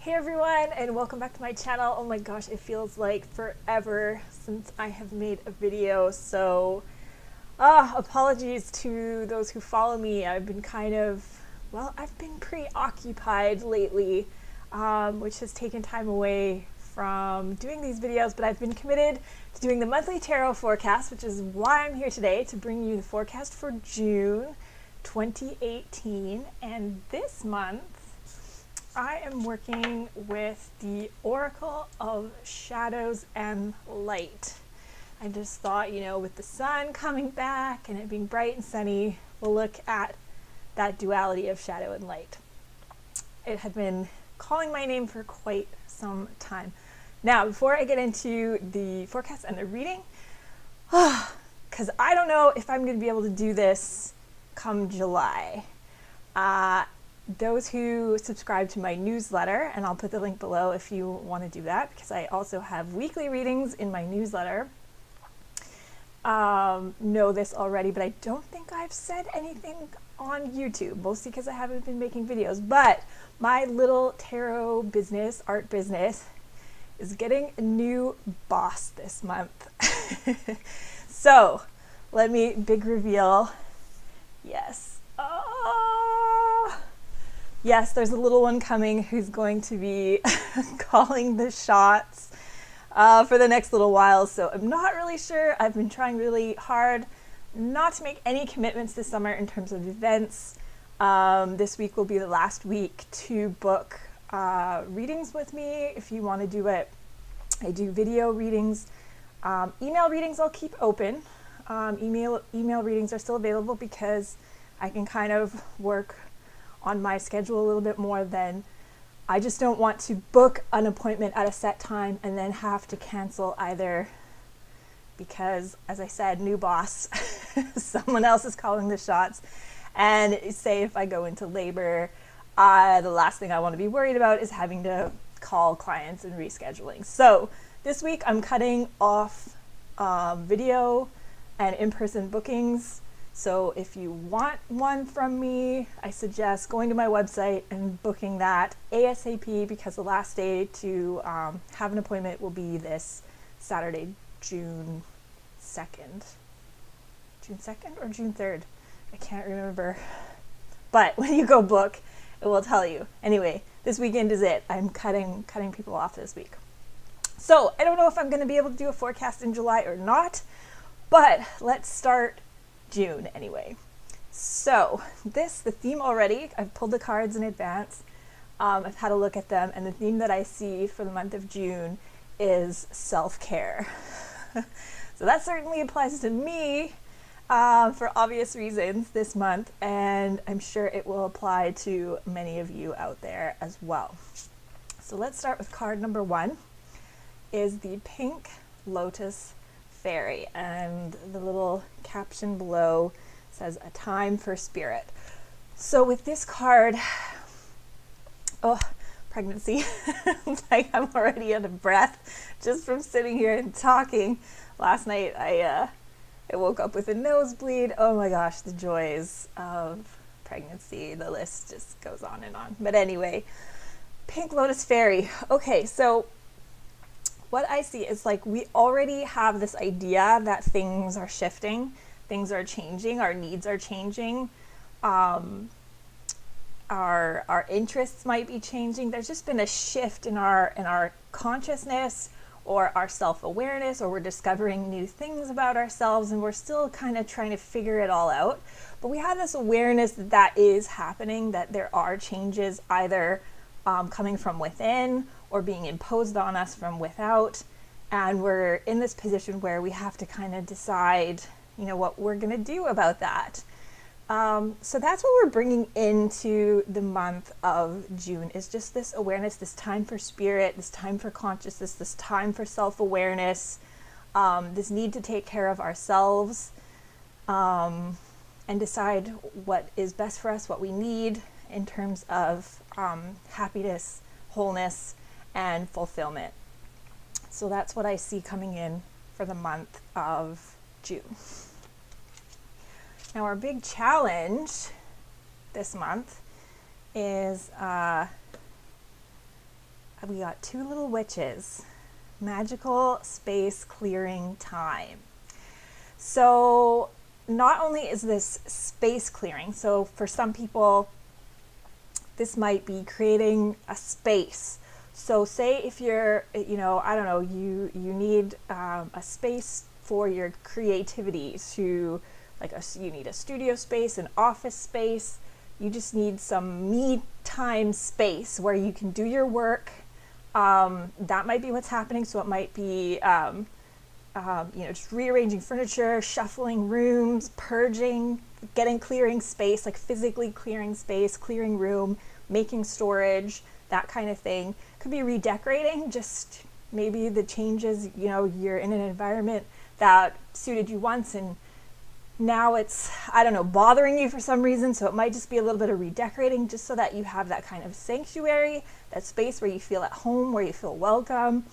Hey everyone, and welcome back to my channel. Oh my gosh, it feels like forever since I have made a video, so apologies to those who follow me. I've been I've been preoccupied lately, which has taken time away from doing these videos, but I've been committed to doing the monthly tarot forecast, which is why I'm here today to bring you the forecast for June 2018. And this month I am working with the Oracle of Shadows and Light. I just thought, with the sun coming back and it being bright and sunny, we'll look at that duality of shadow and light. It had been calling my name for quite some time. Now, before I get into the forecast and the reading, because I don't know if I'm going to be able to do this come July. Those who subscribe to my newsletter, and I'll put the link below if you want to do that, because I also have weekly readings in my newsletter, know this already, but I don't think I've said anything on YouTube, mostly because I haven't been making videos. But my little tarot business, art business, is getting a new boss this month. So big reveal. Yes. Yes, there's a little one coming who's going to be calling the shots for the next little while. So I'm not really sure. I've been trying really hard not to make any commitments this summer in terms of events. This week will be the last week to book readings with me if you want to do it. I do video readings. Email readings I'll keep open. Email readings are still available because I can kind of work on my schedule a little bit more than I just don't want to book an appointment at a set time and then have to cancel either because, as I said, new boss, someone else is calling the shots. And say if I go into labor, the last thing I want to be worried about is having to call clients and rescheduling. So this week I'm cutting off video and in-person bookings. So if you want one from me, I suggest going to my website and booking that ASAP, because the last day to have an appointment will be this Saturday, June 2nd. June 2nd or June 3rd? I can't remember. But when you go book, it will tell you. Anyway, this weekend is it. I'm cutting people off this week. So I don't know if I'm going to be able to do a forecast in July or not, but let's start June anyway. So the theme already, I've pulled the cards in advance. I've had a look at them, and the theme that I see for the month of June is self-care. So that certainly applies to me for obvious reasons this month, and I'm sure it will apply to many of you out there as well. So let's start with card number 1, is the Pink Lotus Faerie, and the little caption below says a time for spirit. So with this card, pregnancy. Like, I'm already out of breath just from sitting here and talking. Last night I woke up with a nosebleed. Oh my gosh, the joys of pregnancy. The list just goes on and on. But anyway, Pink Lotus Faerie. Okay, so what I see is, like, we already have this idea that things are shifting, things are changing, our needs are changing, our interests might be changing. There's just been a shift in our consciousness or our self-awareness, or we're discovering new things about ourselves, and we're still kind of trying to figure it all out. But we have this awareness that that is happening, that there are changes either coming from within or being imposed on us from without, and we're in this position where we have to kind of decide, what we're going to do about that. So that's what we're bringing into the month of June, is just this awareness, this time for spirit, this time for consciousness, this time for self-awareness, this need to take care of ourselves, and decide what is best for us, what we need in terms of happiness, wholeness, and fulfillment. So that's what I see coming in for the month of June. Now, our big challenge this month is we got two little witches. Magical space clearing time. So not only is this space clearing, so for some people, this might be creating a space. So say if you're, I don't know, you need a space for your creativity to, you need a studio space, an office space. You just need some me time space where you can do your work. That might be what's happening. So it might be, just rearranging furniture, shuffling rooms, purging, clearing space, like physically clearing space, clearing room, making storage, that kind of thing. Could be redecorating, just maybe the changes, you're in an environment that suited you once and now it's, bothering you for some reason. So it might just be a little bit of redecorating just so that you have that kind of sanctuary, that space where you feel at home, where you feel welcome,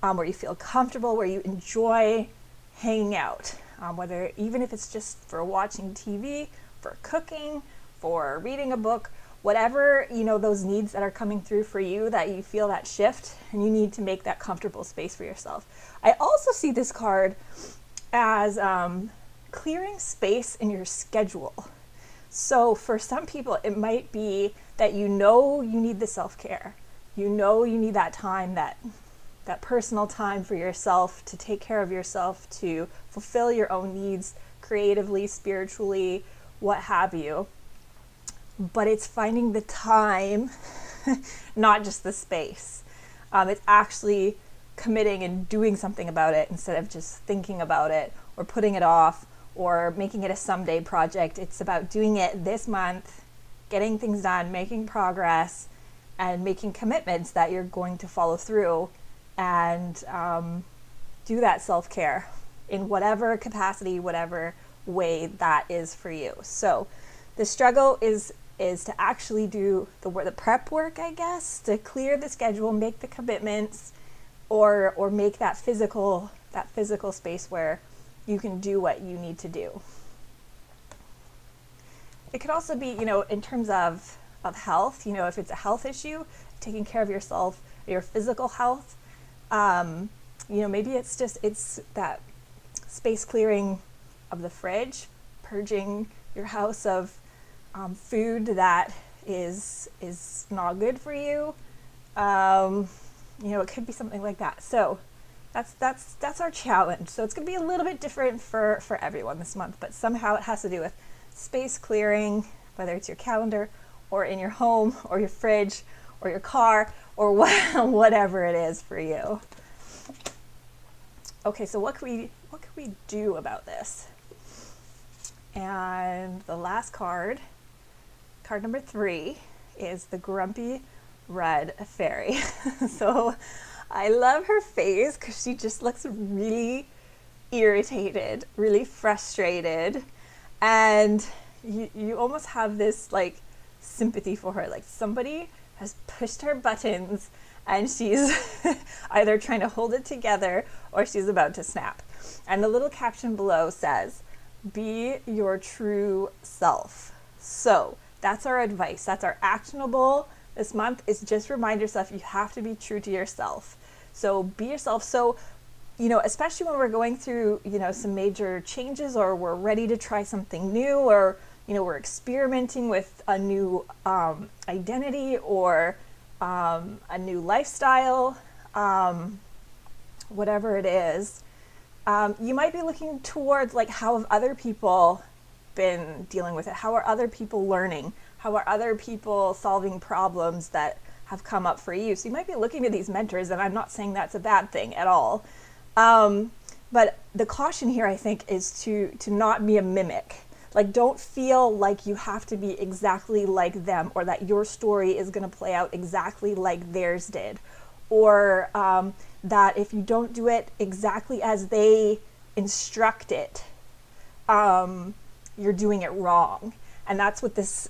where you feel comfortable, where you enjoy hanging out. Whether, even if it's just for watching TV, for cooking, for reading a book, whatever, those needs that are coming through for you, that you feel that shift and you need to make that comfortable space for yourself. I also see this card as clearing space in your schedule. So for some people, it might be that you need the self-care. You need that time, that personal time for yourself, to take care of yourself, to fulfill your own needs creatively, spiritually, what have you. But it's finding the time, not just the space. It's actually committing and doing something about it instead of just thinking about it or putting it off or making it a someday project. It's about doing it this month, getting things done, making progress, and making commitments that you're going to follow through and do that self-care in whatever capacity, whatever way that is for you. So the struggle is to actually do the prep work, I guess, to clear the schedule, make the commitments, or make that physical space where you can do what you need to do. It could also be, in terms of health, if it's a health issue, taking care of yourself, your physical health. Maybe it's that space clearing of the fridge, purging your house of food that is not good for you. It could be something like that. So that's our challenge. So it's going to be a little bit different for everyone this month, but somehow it has to do with space clearing, whether it's your calendar or in your home or your fridge or your car or whatever it is for you. Okay, so what can we do about this? And the last card number 3, is the grumpy red fairy. So I love her face because she just looks really irritated, really frustrated, and you almost have this sympathy for her, like somebody has pushed her buttons and she's either trying to hold it together or she's about to snap. And the little caption below says, "Be your true self." So that's our advice. That's our actionable this month, is just remind yourself you have to be true to yourself. So be yourself. So, especially when we're going through, some major changes, or we're ready to try something new, or, we're experimenting with a new identity or a new lifestyle, whatever it is. You might be looking towards how have other people been dealing with it? How are other people learning? How are other people solving problems that have come up for you? So you might be looking to these mentors, and I'm not saying that's a bad thing at all. But the caution here, I think, is to not be a mimic. Don't feel like you have to be exactly like them, or that your story is going to play out exactly like theirs did, or that if you don't do it exactly as they instruct it, you're doing it wrong. And that's what this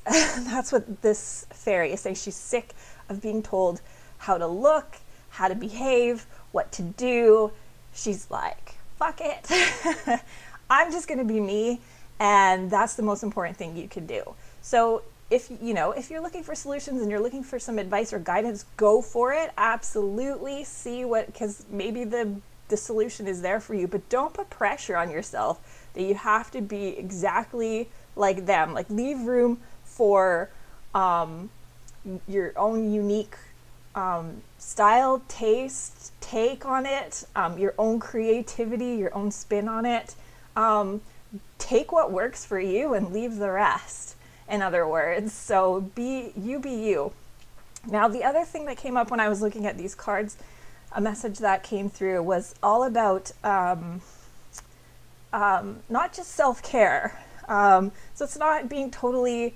fairy is saying. She's sick of being told how to look, how to behave, what to do. She's like, fuck it. I'm just going to be me, and that's the most important thing you can do. So if if you're looking for solutions and you're looking for some advice or guidance, go for it. Absolutely. See what, because maybe the solution is there for you, but don't put pressure on yourself that you have to be exactly like them. Like, leave room for your own unique style, taste, take on it, your own creativity, your own spin on it. Take what works for you and leave the rest, in other words. So be you. Now, the other thing that came up when I was looking at these cards, a message that came through, was all about not just self-care. So it's not being totally,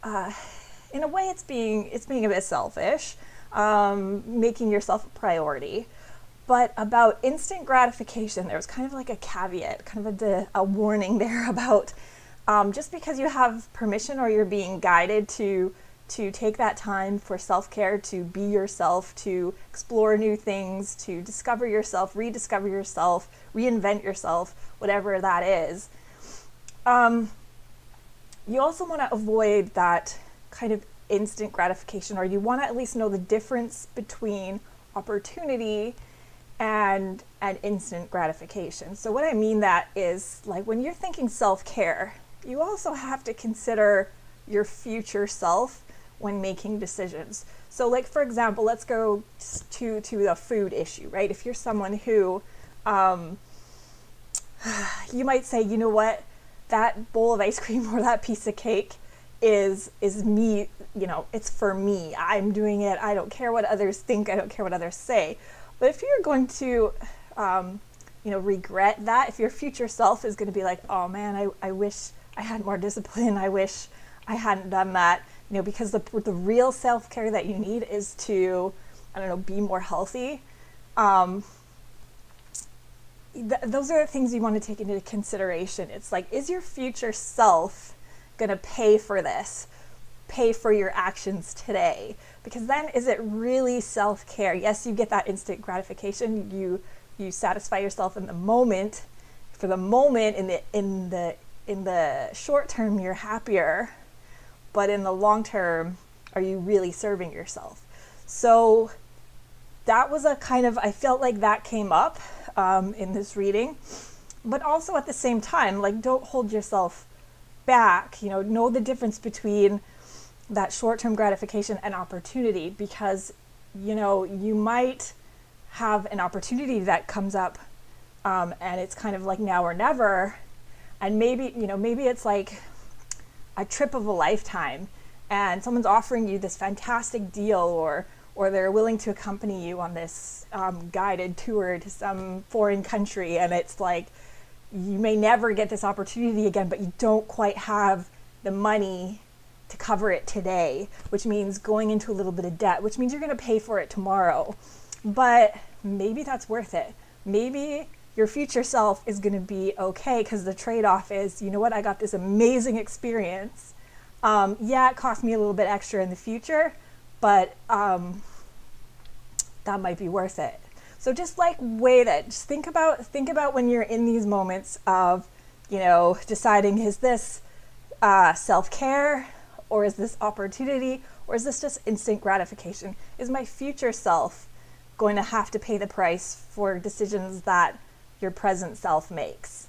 in a way, it's being a bit selfish, making yourself a priority. But about instant gratification, there was kind of like a caveat, kind of a warning there about just because you have permission or you're being guided to take that time for self-care, to be yourself, to explore new things, to discover yourself, rediscover yourself, reinvent yourself, whatever that is. You also want to avoid that kind of instant gratification, or you want to at least know the difference between opportunity and instant gratification. So what I mean that is, like, when you're thinking self-care, you also have to consider your future self when making decisions. So, like, for example, let's go to the food issue, right? If you're someone who, you might say, you know what, that bowl of ice cream or that piece of cake is me, it's for me. I'm doing it. I don't care what others think. I don't care what others say. But if you're going to, regret that, if your future self is going to be like, oh man, I wish I had more discipline. I wish I hadn't done that, because the real self-care that you need is to, be more healthy. Those are the things you want to take into consideration. It's like, is your future self going to pay for this? Pay for your actions today? Because then, is it really self-care? Yes, you get that instant gratification. You satisfy yourself in the moment. For the moment, in the short term, you're happier, but in the long term, are you really serving yourself? So that was I felt like that came up in this reading, but also at the same time, like, don't hold yourself back. Know the difference between that short-term gratification and opportunity, because you might have an opportunity that comes up, and it's kind of like now or never, and maybe it's like a trip of a lifetime, and someone's offering you this fantastic deal, or they're willing to accompany you on this guided tour to some foreign country, and it's like, you may never get this opportunity again, but you don't quite have the money to cover it today, which means going into a little bit of debt, which means you're going to pay for it tomorrow. But maybe that's worth it. Maybe your future self is going to be okay, because the trade-off is, you know what, I got this amazing experience. It cost me a little bit extra in the future, but that might be worth it. So just weigh that. Just think about when you're in these moments of, deciding, is this self-care, or is this opportunity, or is this just instant gratification? Is my future self going to have to pay the price for decisions that your present self makes?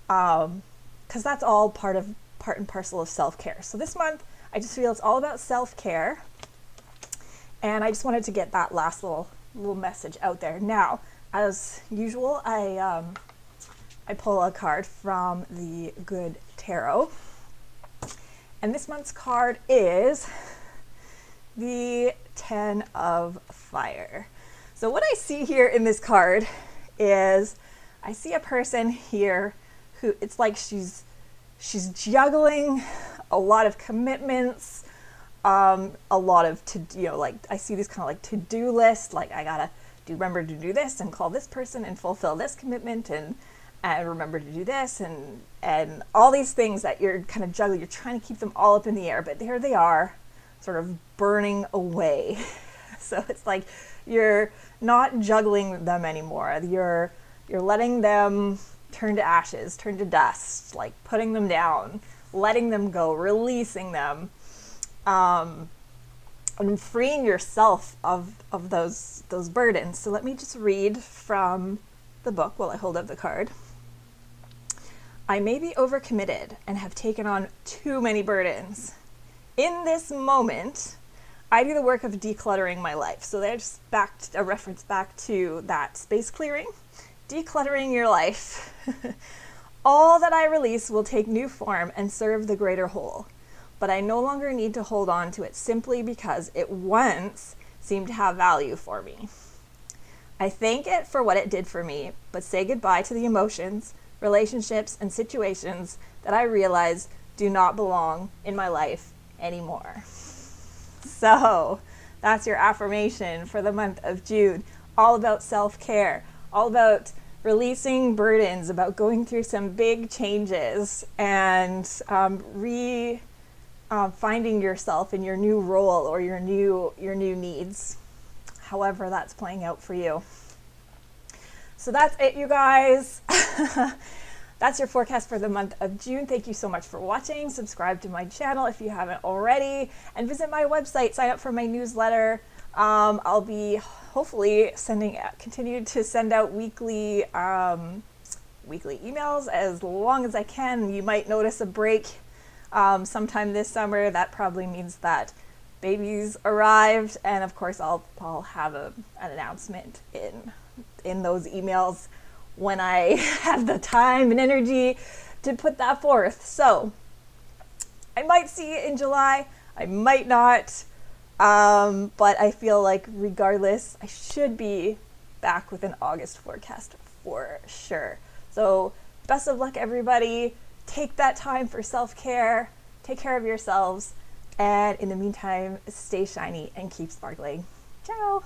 Because that's all part and parcel of self-care. So this month, I just feel it's all about self-care, and I just wanted to get that last little message out there. Now, as usual, I pull a card from the Good Tarot. And this month's card is the 10 of Fire. So what I see here in this card is, I see a person here who, it's like she's juggling a lot of commitments, a lot of I see this kind of like to-do list, like, I gotta remember to do this and call this person and fulfill this commitment and remember to do this and all these things that you're kind of juggling. You're trying to keep them all up in the air, but there they are, sort of burning away. So it's like you're not juggling them anymore. You're letting them turn to ashes, turn to dust, like putting them down, letting them go, releasing them. and freeing yourself of those burdens. So let me just read from the book while I hold up the card. I may be overcommitted and have taken on too many burdens. In this moment, I do the work of decluttering my life. So there's a reference back to that space clearing. Decluttering your life. All that I release will take new form and serve the greater whole. But I no longer need to hold on to it simply because it once seemed to have value for me. I thank it for what it did for me, but say goodbye to the emotions, relationships, and situations that I realize do not belong in my life anymore. So that's your affirmation for the month of June. All about self-care, all about releasing burdens, about going through some big changes and finding yourself in your new role or your new needs, however that's playing out for you. So that's it, you guys. That's your forecast for the month of June. Thank you so much for watching. Subscribe to my channel if you haven't already, and visit my website. Sign up for my newsletter. I'll be hopefully continue to send out weekly emails as long as I can. You might notice a break sometime this summer. That probably means that babies arrived, and of course I'll have an announcement in those emails when I have the time and energy to put that forth. So I might see it in July, I might not, but I feel like regardless, I should be back with an August forecast for sure. So best of luck, everybody. Take that time for self-care, take care of yourselves, and in the meantime, stay shiny and keep sparkling. Ciao.